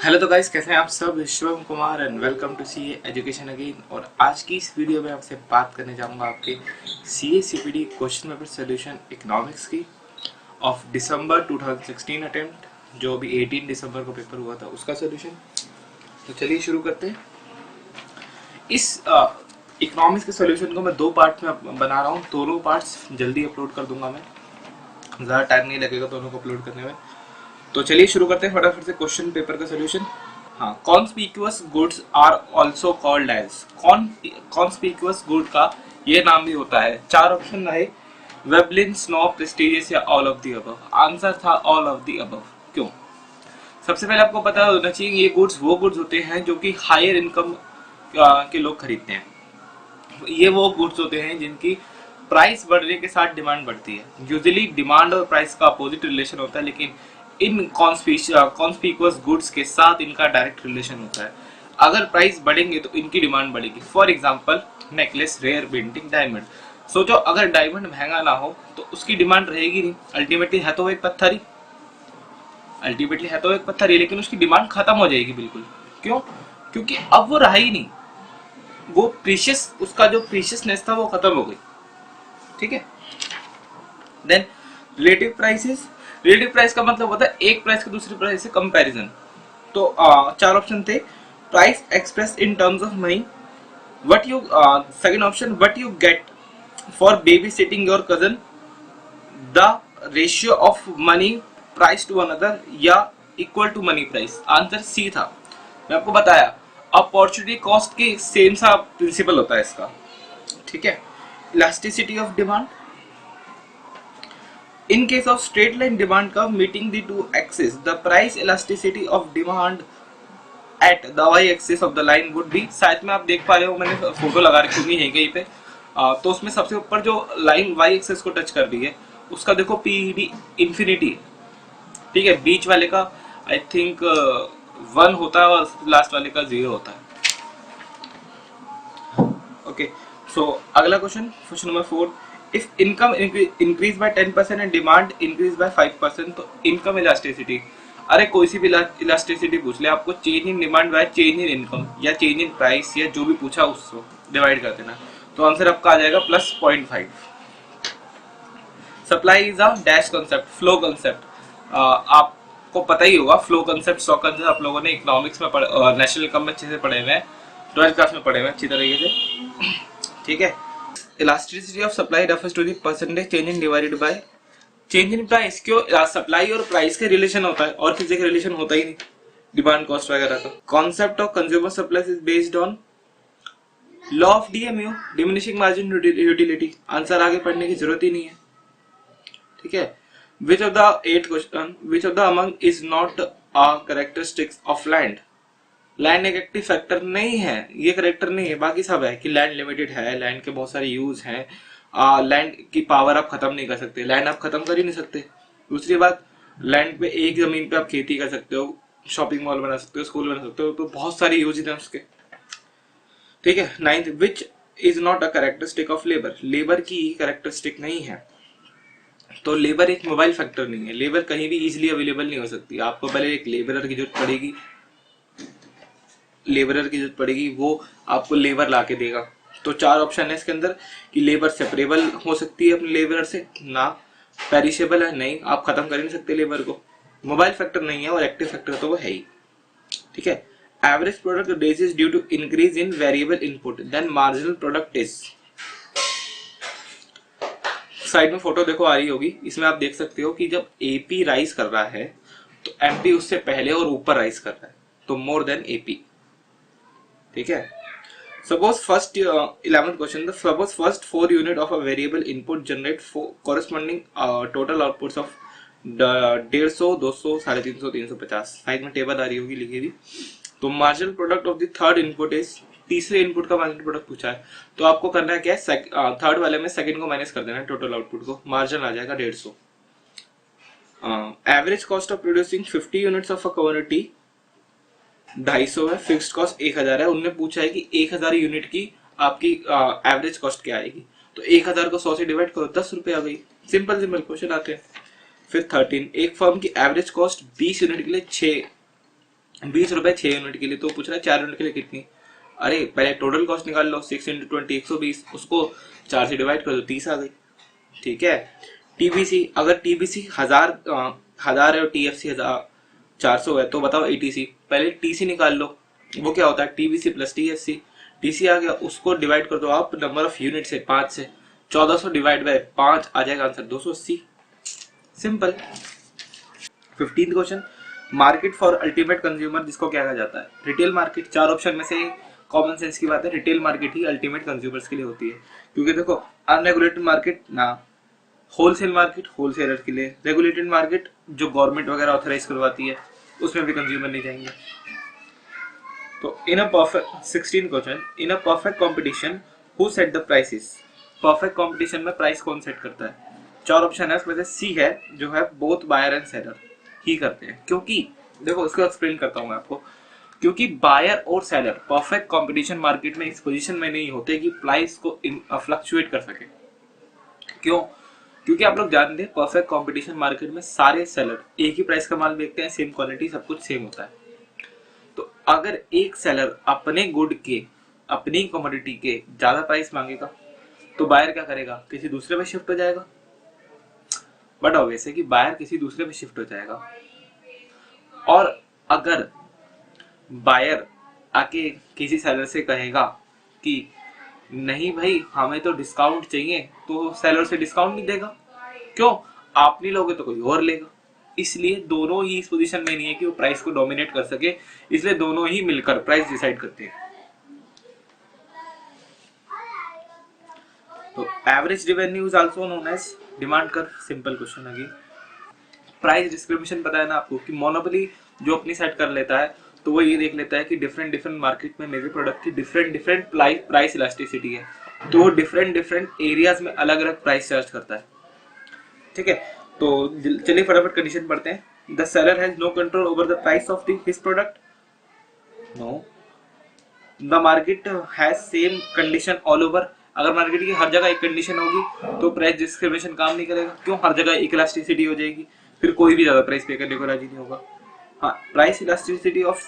Hello तो guys, कैसे हैं आप सब। Shivam Kumar and welcome to C education again. और आज की इस वीडियो में आपसे बात करने जाऊंगा आपके C CPD question paper solution economics की ऑफ दिसंबर 2016 अटेम्प्ट, जो अभी 18 दिसंबर को पेपर हुआ था, उसका सोल्यूशन। तो चलिए शुरू करते हैं। इस इकोनॉमिक्स के सोल्यूशन को मैं दो पार्ट में बना रहा हूँ। दोनों पार्ट्स जल्दी अपलोड कर दूंगा मैं, ज़्यादा टाइम नहीं लगेगा दोनों को अपलोड करने में। तो चलिए शुरू करते हैं फटाफट से क्वेश्चन पेपर का सोल्यूशन। हाँ, conspicuous goods are also called as. Conspicuous good का ये नाम भी होता है। चार ऑप्शन रहे, वेबलिन, स्नो, प्रेस्टीजियस या all of the above. Answer था ऑल ऑफ द अबव। क्यों? सबसे पहले आपको पता होना चाहिए ये गुड्स वो गुड्स होते हैं जो कि हायर इनकम के लोग खरीदते हैं। ये वो गुड्स होते हैं जिनकी प्राइस बढ़ने के साथ डिमांड बढ़ती है। यूजुअली डिमांड और प्राइस का अपोजिट रिलेशन होता है, लेकिन इन कॉन्स्पिक्यूअस गुड्स के साथ इनका डायरेक्ट रिलेशन होता है। अगर प्राइस बढ़ेंगे तो इनकी डिमांड बढ़ेगी। For example necklace, rare, painting, diamond. सोचो अगर डायमंड महंगा ना हो तो उसकी डिमांड रहेगी नहीं। अल्टीमेटली है तो एक पत्थर ही, लेकिन उसकी डिमांड खत्म हो जाएगी बिल्कुल। क्यों? क्योंकि अब वो रहा ही नहीं। वो प्रीशियस, उसका जो प्रीशियसनेस था वो खत्म हो गई। ठीक है। Then relative prices. Relative price का मतलब होता है एक प्राइस का दूसरी प्राइस से कंपैरिजन। तो चार ऑप्शन थे। Price express in terms of money, what you, second option, what you get for baby sitting your cousin, the ratio of money price to another, या equal to money price. Answer C था। मैं आपको बताया opportunity cost के same सा principle होता है इसका। ठीक है। Elasticity of demand. In case of straight line demand curve meeting the two axes, the price elasticity of demand at the y-axis of the line would be। शायद में आप देख पा रहे हो, मैंने फोटो लगा रखी होगी यहीं कहीं पे। तो उसमें सबसे ऊपर जो लाइन y-axis को टच कर रही है उसका देखो पीडी इंफिनिटी। ठीक है। बीच वाले का आई थिंक 1 होता है और लास्ट वाले का 0 होता है। ओके। सो अगला question, question number 4। If income increase by 10% and demand increase by 5%, तो इनकम इलास्टिसिटी। अरे कोई सी भी इलास्टिसिटी पूछ ले आपको, change in demand by change in income या चेंज इन प्राइस या जो भी पूछा उसको डिवाइड कर देना। तो आंसर आपका आ जाएगा plus 0.5। Supply is a dash concept, flow concept. आपको पता ही होगा फ्लो कंसेप्ट, स्टॉक कंसेप्ट आप लोगों ने इकोनॉमिक्स में नेशनल इनकम में अच्छे से पढ़े हुए हैं, 12th क्लास में पढ़े हुए हैं अच्छी तरीके से। ठीक है। Elasticity of supply refers to the percentage change in divided by change in price. क्यों? सप्लाई और प्राइस के रिलेशन होता है और किसी का रिलेशन होता ही नहीं डिमांड कॉस्ट वगैरह का। Concept of consumer supply is based on law of DMU, diminishing margin utility. Answer आगे पढ़ने की जरूरत ही नहीं है। ठीक है। Which of the 8 question, which of the among is not a characteristics of land. Land एक एक्टिव फैक्टर नहीं है, ये करेक्टर नहीं है। बाकी सब है कि लैंड लिमिटेड है, लैंड के बहुत सारे यूज हैं, लैंड की पावर आप खत्म नहीं कर सकते, लैंड आप खत्म कर ही नहीं सकते। दूसरी बात, लैंड पे एक जमीन पे आप खेती कर सकते हो, शॉपिंग मॉल बना सकते हो, स्कूल बना सकते हो, तो बहुत सारे यूज हैं उसके। ठीक है। 9th, which is not a characteristic of labour. Labour की कैरेक्टरिस्टिक नहीं है। तो लेबर एक मोबाइल फैक्टर नहीं है। लेबर कहीं भी इजिली अवेलेबल नहीं हो सकती। आपको पहले एक लेबरर की जरूरत पड़ेगी, वो आपको लेबर ला के देगा। तो चार ऑप्शन है इसके अंदर कि लेबर सेपरेबल हो सकती है अपने लेबर से ना, पेरिशेबल है नहीं, आप खत्म कर नहीं सकते लेबर को, मोबाइल फैक्टर नहीं है, और एक्टिव फैक्टर तो वो है ही। ठीक है। Average product days is due to increase in variable input, then marginal product is. Side में फोटो देखो आ रही होगी, इसमें आप देख सकते हो कि जब एपी राइज कर रहा है तो एमपी उससे पहले और ऊपर राइज कर रहा है, तो मोर देन एपी। ठीक है। Suppose first 11th question, the suppose first 4 unit of a variable input generate corresponding total outputs of 150, 200, 350, 350। Side में टेबल आ रही होगी लिखी हुई। तो marginal product of the third input is, तीसरे इनपुट का मार्जिनल प्रोडक्ट पूछा है, तो आपको करना है क्या है, थर्ड वाले में सेकंड को माइनस कर देना है टोटल आउटपुट को, मार्जिन आ जाएगा 150। Average cost of producing 50 units of a commodity 250 है, फिक्स्ड कॉस्ट 1000 है। उनने पूछा है कि 1000 यूनिट की आपकी एवरेज कॉस्ट क्या आएगी, तो 1000 को 100 से डिवाइड करो, 10 रुपए आ गई। सिंपल क्वेश्चन आते हैं। फिर 13, एक फर्म की एवरेज कॉस्ट 20 यूनिट के लिए 6 ₹20 6 यूनिट के लिए, तो पूछ रहा है 4 यूनिट के लिए कितनी। अरे पहले टोटल कॉस्ट निकाल लो, 6 × 20 120, उसको 4 से डिवाइड कर दो, 30 आ गई। ठीक है। टीबीसी, अगर टीबीसी 1000 है और टीएफसी 400 है, तो बताओ एटीसी। पहले टीसी निकाल लो, वो क्या होता है, टीबीसी प्लस टीएफसी। टीसी आ गया, उसको डिवाइड कर दो आप नंबर ऑफ यूनिट से, 5 से, 1400 डिवाइड बाय 5 आ जाएगा answer 280। Simple. 15th question, market for ultimate consumer जिसको क्या कहा जाता है, रिटेल मार्केट। 4 ऑप्शन में से कॉमन सेंस की बात है, रिटेल मार्केट ही अल्टीमेट कंज्यूमर्स के लिए होती है, क्योंकि देखो अनरेगुलेटेड मार्केट ना, होलसेल मार्केट होलसेलर के लिए, रेगुलेटेड मार्केट जो गवर्नमेंट वगैरह ऑथराइज करवाती है उसमें भी कंज्यूमर नहीं जाएंगे। तो in a perfect 16 question, in a perfect competition who set the prices. Perfect competition में प्राइस कौन सेट करता है। 4 ऑप्शन है, उसमें से सी है जो है बोथ बायर एंड सेलर ही करते हैं, क्योंकि देखो इसको एक्सप्लेन करता हूं मैं आपको। क्योंकि बायर और सेलर परफेक्ट कंपटीशन मार्केट में इस पोजीशन में नहीं होते कि प्राइस को फ्लक्चुएट कर सके। क्यों? क्योंकि आप लोग जानते हैं परफेक्ट कंपटीशन मार्केट में सारे सेलर एक ही प्राइस का माल बेचते हैं, सेम क्वालिटी, सब कुछ सेम होता है। तो अगर एक सेलर अपने गुड के, अपनी कमोडिटी के ज्यादा प्राइस मांगेगा, तो बायर क्या करेगा, किसी दूसरे पे शिफ्ट हो जाएगा। बट ऑब्वियस है कि बायर किसी दूसरे पे शिफ्ट हो जाएगा। और अगर बायर आके किसी सेलर से कहेगा कि नहीं भाई हमें तो डिस्काउंट चाहिए, तो सेलर से डिस्काउंट नहीं देगा। क्यों? आप नहीं लोगे तो कोई और लेगा। इसलिए दोनों ही इस पोजीशन में नहीं है कि वो प्राइस को डोमिनेट कर सके, इसलिए दोनों ही मिलकर प्राइस डिसाइड करते हैं। तो average revenue is also known as demand curve. Simple question again. Price discrimination पता है ना आपको कि मोनोपोली जो अपनी सेट कर लेता है, तो वो ये देख लेता है कि डिफरेंट डिफरेंट मार्केट में मेरे प्रोडक्ट की डिफरेंट डिफरेंट प्राइस इलास्टिसिटी है, तो वो डिफरेंट डिफरेंट एरियाज में अलग अलग प्राइस चार्ज करता है। ठीक है, तो चलिए फटाफट कंडीशन पढ़ते हैं। The seller has no control over the price of his product. No. The market has same condition all over. अगर मार्केट की हर जगह एक कंडीशन होगी तो प्राइस डिस्क्रिमिनेशन काम नहीं करेगा। क्यों? हर जगह एक इलास्टिसिटी हो जाएगी, फिर कोई भी ज्यादा प्राइस पे करने को राजी नहीं होगा। हाँ, price elasticity of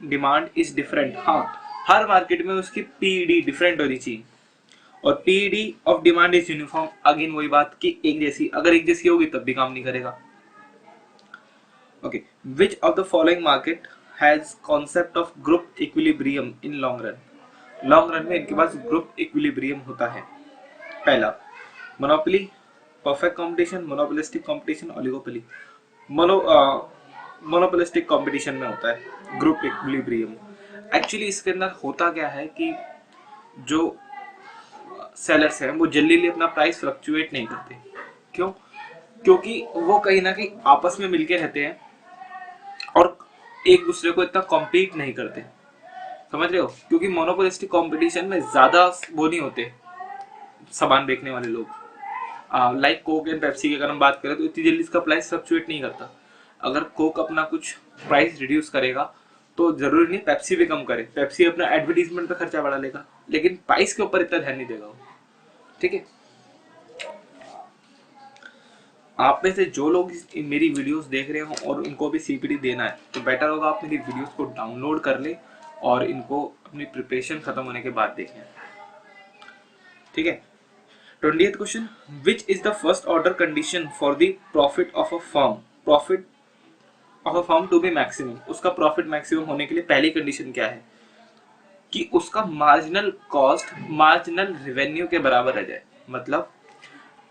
demand is different. हाँ, हर मार्केट में उसकी पीईडी डिफरेंट होनी चाहिए, और PED of demand is uniform. Again वही बात कि एक जैसी, अगर एक जैसी होगी तब भी काम नहीं करेगा। Okay, which of the following market has concept of group equilibrium in long run. Long run में इनके पास ग्रुप इक्विलिब्रियम होता है। पहला monopoly, perfect competition, monopolistic competition, oligopoly. Monopolistic competition में होता है ग्रुप इक्विलिब्रियम। एक्चुअली इसके अंदर होता क्या है कि जो सेलर्स हैं वो जल्दी अपना प्राइस फ्लक्चुएट नहीं करते। क्यों? क्योंकि वो कहीं ना कहीं आपस में मिलके रहते हैं और एक दूसरे को इतना कॉम्पीट नहीं करते। समझ रहे हो? क्योंकि मोनोपोलिस्टिक कंपटीशन में ज्यादा वो नहीं होते सामान बेचने वाले लोग। लाइक कोक एंड पेप्सी की अगर हम बात करें तो इतनी जल्दी इसका प्राइस फ्लक्चुएट नहीं करता। अगर कोक अपना कुछ प्राइस रिड्यूस करेगा तो जरूरी नहीं पेप्सी भी कम करे, पेप्सी अपना एडवर्टीजमेंट पे खर्चा बढ़ा लेगा, लेकिन प्राइस के ऊपर इतना ध्यान नहीं देगा वो। ठीक है, आप में से जो लोग मेरी वीडियोस देख रहे हो और इनको भी सीपीडी देना है, तो बेटर होगा आप मेरी वीडियोस को डाउनलोड कर ले और इनको अपनी प्रिपरेशन खत्म होने के बाद देखें। ठीक है। 20th question, which is the first order condition for the profit of a firm. Profit of a firm to be maximum. उसका प्रॉफिट मैक्सिमम होने के लिए पहली कंडीशन क्या है कि उसका मार्जिनल कॉस्ट मार्जिनल रेवेन्यू के बराबर रह जाए। मतलब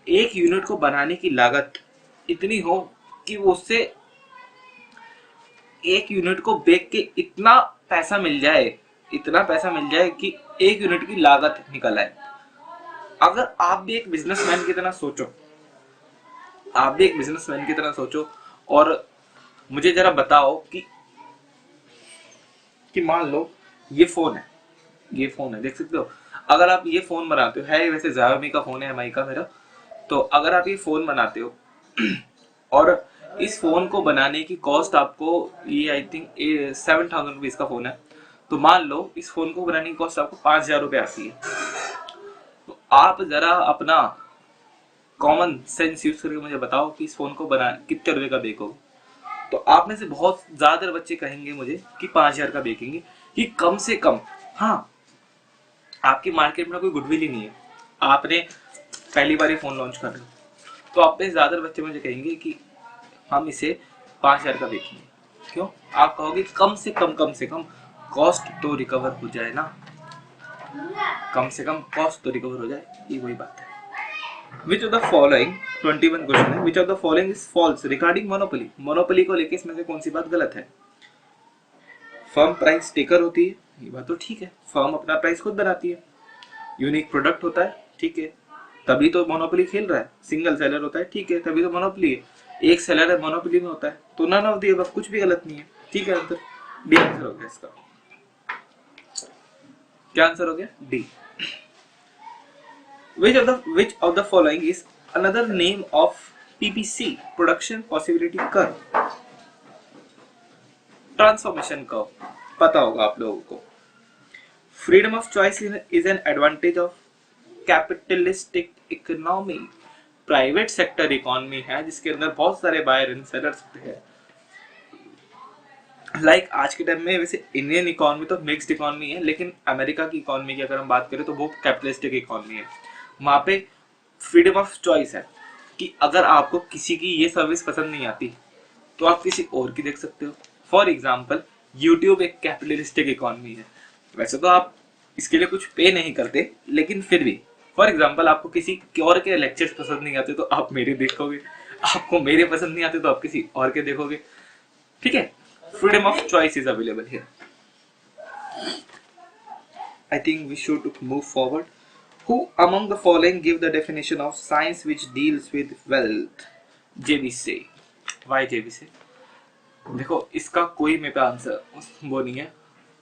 एक यूनिट को बनाने की लागत इतनी हो कि वो उससे एक यूनिट को बेच के इतना पैसा मिल जाए, इतना पैसा मिल जाए कि एक यूनिट की लागत निकल आए। अगर आप भी एक बिजनेसमैन की तरह सोचो, आप भी एक बिजनेसमैन की तरह सोचो और मुझे जरा बताओ कि मान लो ये फोन है, ये फोन है, देख सकते हो। अगर आप ये फोन बनाते हो, है वैसे Xiaomi का फोन है, MI का मेरा, तो अगर आप ये फोन बनाते हो और इस फोन को बनाने की कॉस्ट आपको, ये आई थिंक 7,000 रुपीज का फोन है, तो मान लो इस फोन को बनाने की कॉस्ट आपको 5,000 रुपये आती है। तो आप जरा अपना कॉमन सेंस यूज करके मुझे बताओ कि इस फोन को बना कितने रुपए का बेचोगे। तो आप में से बहुत ज्यादा बच्चे कहेंगे मुझे कि 5,000 का बेचेंगे, कि कम से कम। हाँ, आपकी मार्केट में कोई गुडविल ही नहीं है, आपने पहली बार ही फोन लॉन्च कर रहे हो, तो आप में ज्यादा बच्चे मुझे कहेंगे कि हम इसे 5,000 का बेचेंगे। क्यों? आप कहोगे कम से कम कॉस्ट तो रिकवर हो जाए ना, कम से कम कॉस्ट तो रिकवर हो जाए, ये वही बात है। Which of the following 21 question है, which of the following is false regarding monopoly? Monopoly को लेके इसमें से कौन सी बात गलत है? फर्म प्राइस टेकर होती है, ये बात तो ठीक है, फर्म अपना प्राइस खुद बनाती है। यूनिक प्रोडक्ट होता है, ठीक है, तभी तो मोनोपोली खेल रहा है। सिंगल सेलर होता है, ठीक है, तभी तो मोनोपोली है। एक सेलर है मोनोपोली में होता है, तो नन ऑफ द अबव, कुछ भी गलत नहीं है, ठीक है। आंसर डी आंसर हो गया इसका। क्या आंसर हो गया? D. Which of the following is another name of PPC, production possibility curve? Transformation curve पता होगा आप लोगों को। Freedom of choice is an advantage of capitalistic economy. Private sector economy है जिसके अंदर बहुत सारे बायर एंड सेलर्स होते हैं। लाइक आज के टाइम में वैसे इंडियन इकोनॉमी तो मिक्स्ड इकोनॉमी है, लेकिन अमेरिका की इकोनॉमी की अगर हम बात करें तो वो कैपिटलिस्टिक इकोनॉमी है। वहां पे फ्रीडम ऑफ चॉइस है कि अगर आपको किसी की ये सर्विस पसंद नहीं आती तो आप किसी और की देख सकते हो। फॉर एग्जाम्पल, यूट्यूब एक कैपिटलिस्टिक इकोनॉमी है। वैसे तो आप इसके लिए कुछ पे नहीं करते, लेकिन फिर भी फॉर एग्जाम्पल आपको किसी और के लेक्चर्स पसंद नहीं आते तो आप मेरे देखोगे, आपको मेरे पसंद नहीं आते तो आप किसी और के देखोगे, ठीक है। Freedom of choice is available here. I think we should move forward. Who among the following give the definition of science which deals with wealth? JBC. Why JBC? देखो, इसका कोई मेरे पे आंसर वो नहीं है,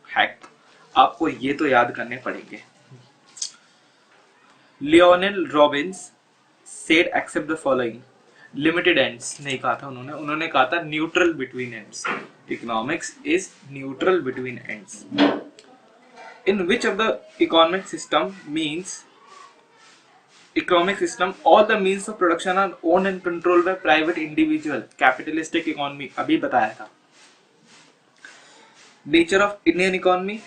हैक आपको ये तो याद करने पड़ेंगे। Lionel Robins said accept the following. Limited ends नहीं कहा था उन्होंने कहा था neutral between ends. Economics is neutral between ends. In which of the economic system means economic system all the means of production are owned and controlled by private individual? Capitalistic economy अभी बताया था। Nature of Indian economy,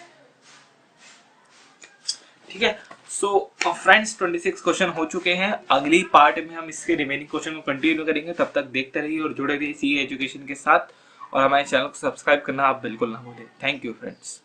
ठीक है। So friends 26 question हो चुके हैं। अगली part में हम इसके रिमेनिंग क्वेश्चन को कंटिन्यू करेंगे, तब तक देखते रहिए और जुड़े रहिए सीए एजुकेशन के साथ, और हमारे चैनल को सब्सक्राइब करना आप बिल्कुल ना भूलें। Thank you friends.